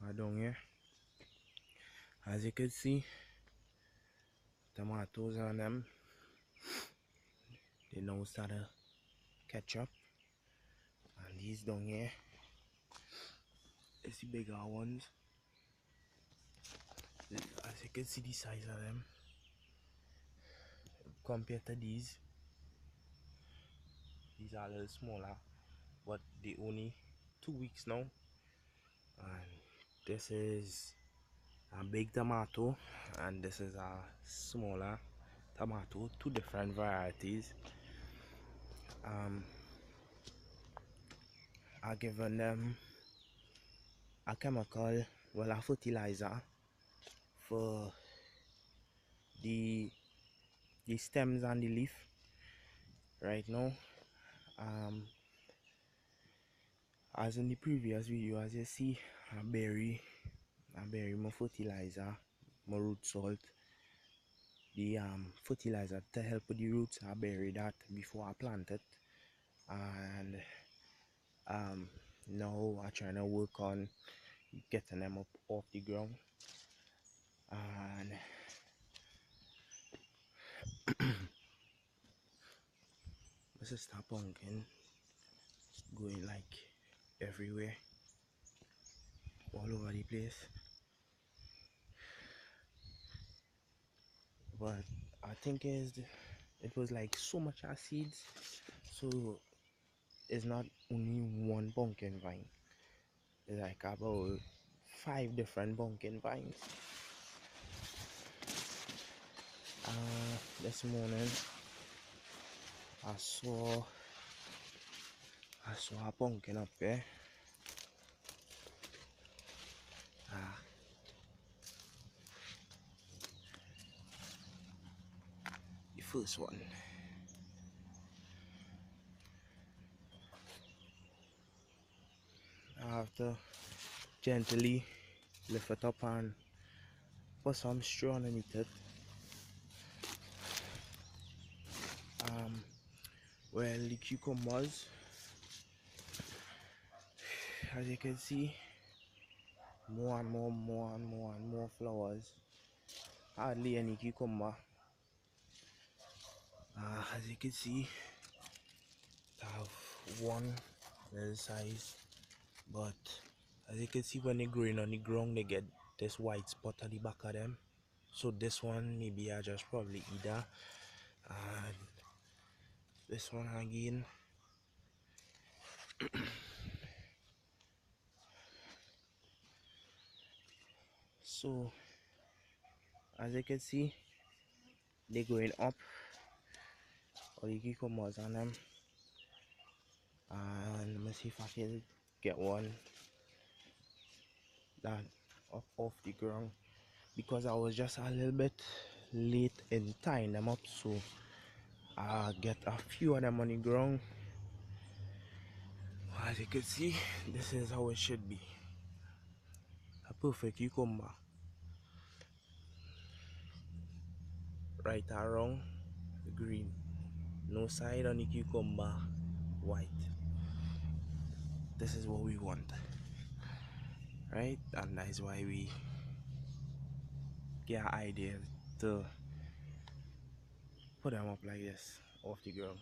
are down here. As you can see, tomatoes on them, they now start to catch up. And these down here is the bigger ones. As you can see the size of them compared to these are a little smaller, but they only 2 weeks now. And this is a big tomato and this is a smaller tomato, two different varieties. I given them a chemical, well, a fertilizer for the stems and the leaf right now. As in the previous video, as you see, I bury my fertilizer, my root salt, the fertilizer to help with the roots. I bury that before I plant it, and now I'm trying to work on getting them up off the ground. And this is that pumpkin going like everywhere, all over the place. But I think it was like so much seeds, so it's not only one pumpkin vine. It's like about 5 different pumpkin vines. This morning I saw a pumpkin up there. The first one. I have to gently lift it up and put some straw underneath it. Well, the cucumbers, as you can see, more and more flowers. Hardly any cucumber. As you can see, I have one little size, but as you can see, when they're growing on the ground, they get this white spot at the back of them. So this one maybe I just probably either, and this one again. So as you can see, they're going up, all the cucumbers on them. And let me see if I can get one that up off the ground, because I was just a little bit late in tying them up, so I get a few of them on the ground. As you can see, this is how it should be, a perfect cucumber, right around green, no side on the cucumber white. This is what we want, right? And that is why we get an idea to put them up like this off the ground.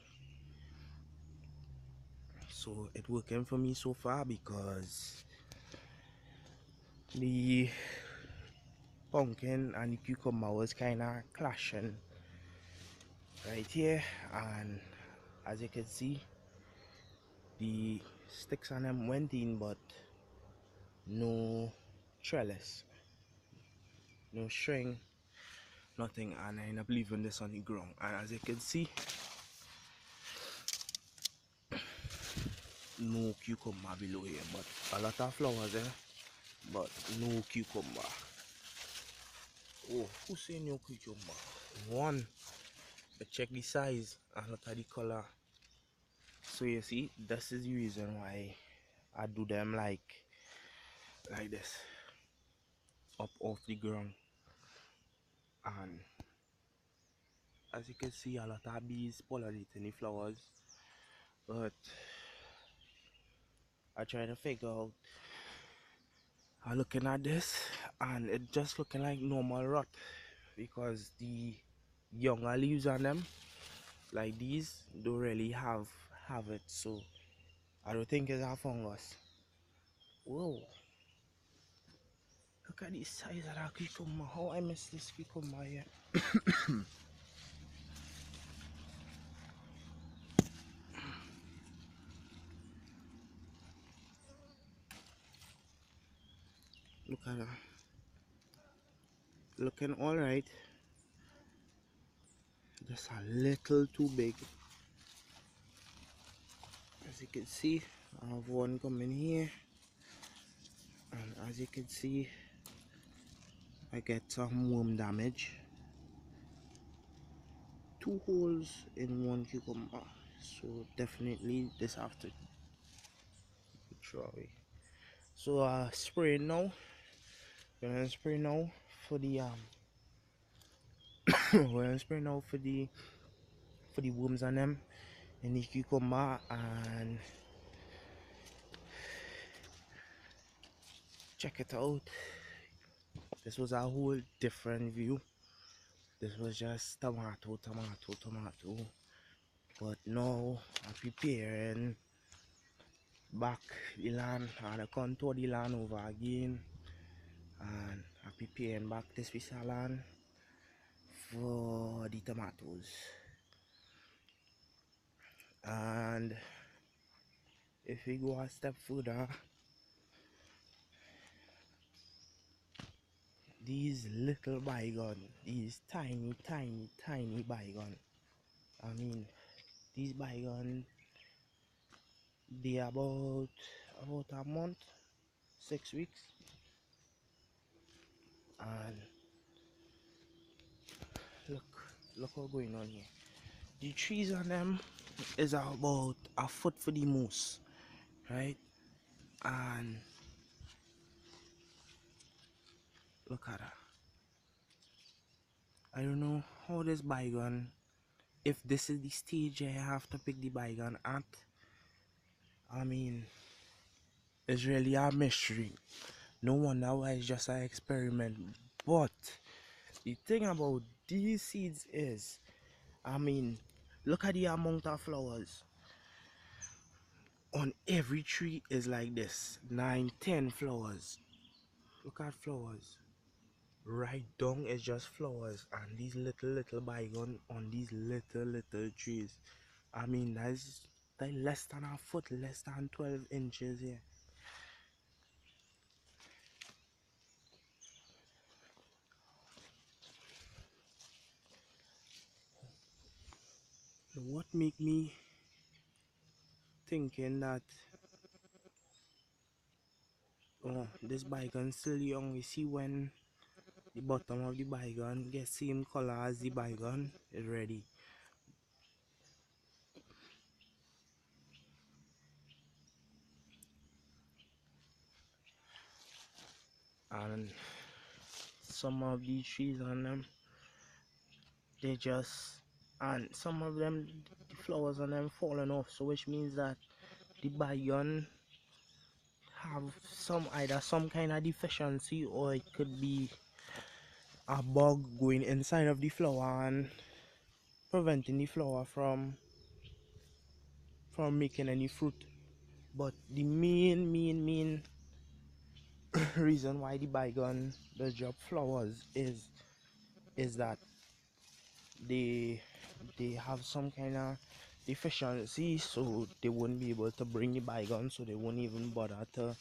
So it's working for me so far, because the pumpkin and the cucumber was kind of clashing right here, and as you can see, the sticks on them went in, but no trellis, no string, nothing, and I end up leaving this on the ground. And as you can see, no cucumber below here, but a lot of flowers there, but no cucumber. Oh, who say no cucumber? One. But check the size and look at the color. So you see, this is the reason why I do them like this, up off the ground. And as you can see, a lot of bees pollinating the flowers, but I try to figure out I'm looking at this and it just looking like normal rot because the younger leaves on them like these don't really have it, so I don't think it's a fungus. Whoa, look at the size of that cucumber. How I missed this cucumber here. Look at that, looking all right, just a little too big. As you can see, I have one coming here, and as you can see, I get some worm damage. 2 holes in one cucumber, so definitely this have to throw away. So spray now. Gonna spray now for the we're gonna spray now for the worms on them in the cucumber, and check it out. This was a whole different view. This was just tomato, but now I'm preparing back the land and I contour the land over again, and I'm preparing back this piece of land for the tomatoes. And if we go a step further, these little bygone, these tiny bygone, I mean these bygone, they about a month, 6 weeks, and look what's going on here. The trees on them is about a foot for the most, right? And look at that. I don't know how this bygone, if this is the stage I have to pick the bygone at. I mean, it's really a mystery. No wonder why it's just an experiment. But the thing about these seeds is, I mean, look at the amount of flowers on every tree is like this, 9, 10 flowers. Look at flowers. Right down is just flowers, and these little bygone on these little trees. I mean, that's like less than a foot, less than 12 inches here. What make me thinking that this bygone still young? We see when the bottom of the bygone gets same color as the bygone is ready. And some of these trees on them, they just, and some of them, the flowers on them falling off, so which means that the bygone have either some kind of deficiency, or it could be a bug going inside of the flower and preventing the flower from making any fruit. But the main reason why the bygone does drop flowers is that they have some kind of deficiency, so they won't be able to bring the bygone, so they won't even bother to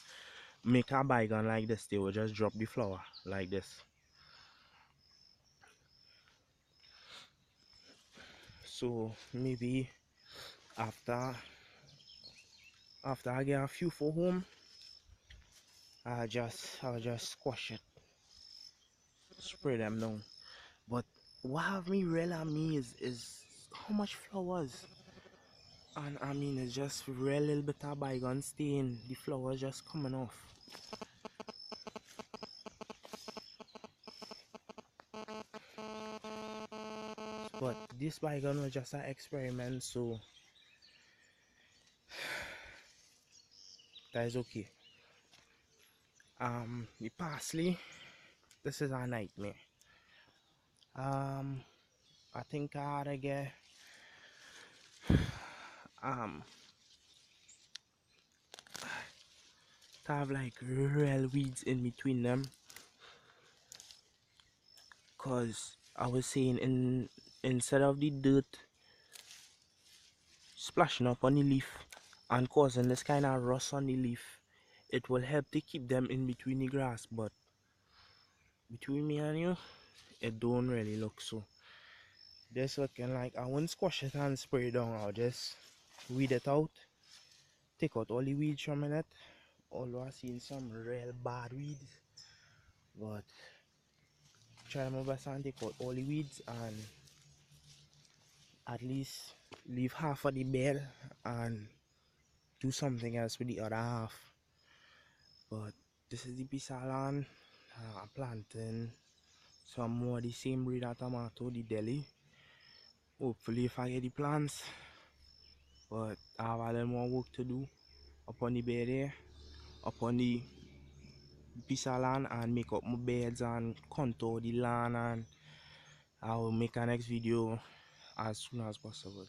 make a bygone like this. They will just drop the flower like this. So maybe after I get a few for home, I'll just squash it, spray them down. But what have me really amazed is how much flowers. And I mean, it's just real little bit of bygone stain, the flowers just coming off. But this bygone was just an experiment, so that is okay. The parsley, this is a nightmare. I think I oughta get um to have like real weeds in between them, cause I was saying instead of the dirt splashing up on the leaf and causing this kind of rust on the leaf, it will help to keep them in between the grass. But between me and you, it don't really look so. This looking like I won't squash it and spray it down. I'll just weed it out, take out all the weeds from it. Although I seen some real bad weeds, but try my best and take out all the weeds and at least leave half of the bed and do something else with the other half. But this is the piece of land I'm planting some more of the same breed of tomato, the Delhi. Hopefully if I get the plants, but I have a little more work to do upon the bed there, upon the piece of land, and make up my beds and contour the land, and I will make a next video as soon as possible.